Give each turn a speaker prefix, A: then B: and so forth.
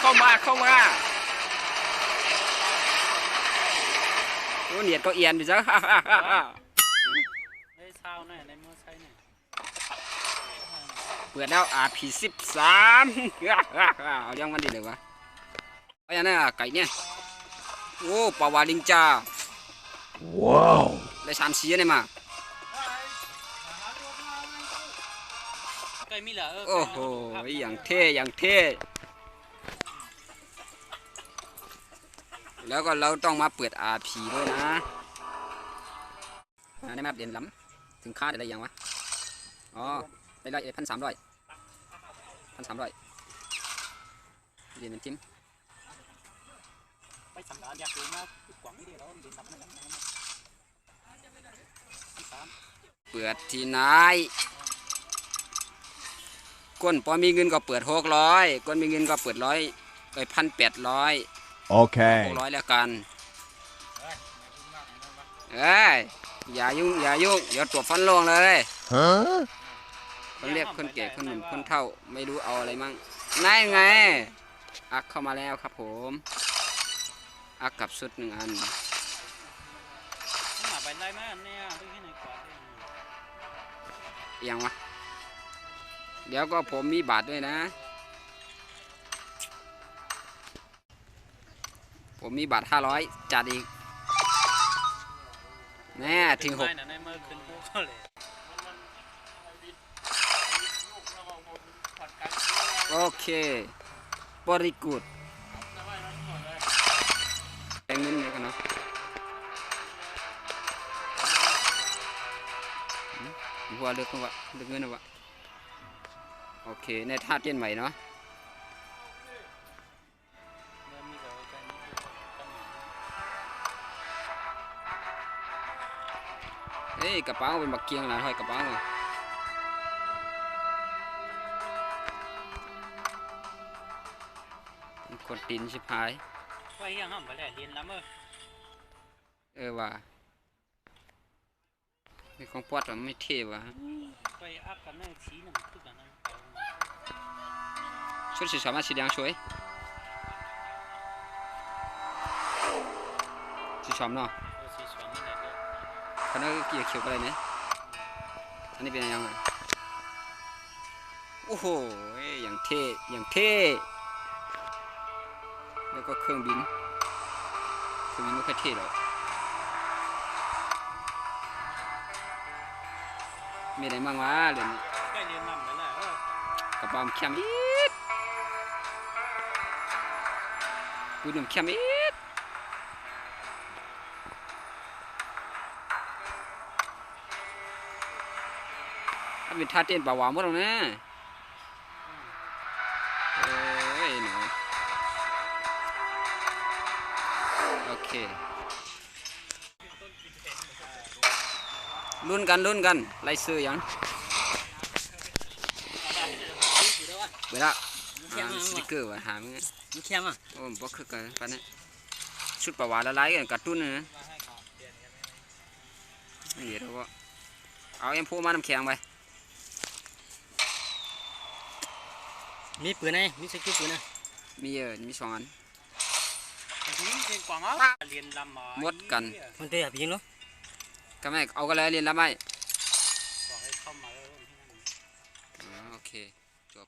A: เข้ามาโอ้เนียดก็เอียนไปซะเปิดแล้วRP13เอายังมันดีเลยวะเอาอย่างนั้นไก่เนี่ยโอ้ปาวาลิงจ้าว้าวได้3 สีเนี่ยมาโอ้โหอย่างเท่แล้วก็เราต้องมาเปิด RP ด้วยนะได้มาเปลี่ยนล้ำถึงค่าได้ยังวะอ๋อได้ละ1,300เรียนเป็นทีมเปิดที่ไหนก้นพอมีเงินก็เปิด600ก้นมีเงินก็เปิด1,800โอเค600แล้วกันอย่ายุ่งเดี๋ยวตัวฟันลงเลยคนเรียกคนแก่คนหนุ่มคนเฒ่าไม่รู้เอาอะไรมั่งนั่นไงอักเข้ามาแล้วครับผมอักกับชุด1 อันยังวะเดี๋ยวก็ผมมีบาทด้วยนะผมมีบาท500จัดอีกแน่ถึง6โอเคบริกูดแต่เงินเนี่ยกันเนาะหัวเลือกเงินนะวะโอเคในท่าเต้นใหม่เนาะเฮ้ยกระเป๋าเป็นบักเกียงนะห้อยกระเป๋ากดตีนชิบหายไว้ยังห้ามไปเลยเรียนล้ำว่ะนี่ของปอดมันไม่เท่ว่ะไปอัพกันแม่สีหนึ่งทุกอย่างนั้นชุดสีสามารถสีแดงสวยสีชมเนาะคันนั้นเกี่ยวเขียวอะไรเนี่ยอันนี้เป็นยังไงโอ้โหอย่างเท่แล้วก็เครื่องบินไม่ค่อยเท่หรอกมีอะไรบ้างวะเรียนกระเป๋าเข้มอีดปืนเข้มอีดถ้าเป็นท่าเต้นป่าวหมดแล้วนะหนูโอเคลุ้นกันไล่ซื้อยังเวลาสติ๊กเกอร์ว่ะหามึงมีเข้มอ่ะโอ้บ่คือกันปานนี้ชุดป่าวละลายกันการ์ตูนนะนี่เดี๋ยวก็เอาเอ็มพูมาน้ำแข็งไปมีปืนไหมมีสกิลปืนนะมี2 อันหมดกันมันเตะพี่เนาะก็ไม่เอากันเลยเรียนแล้วไหมโอเคจบ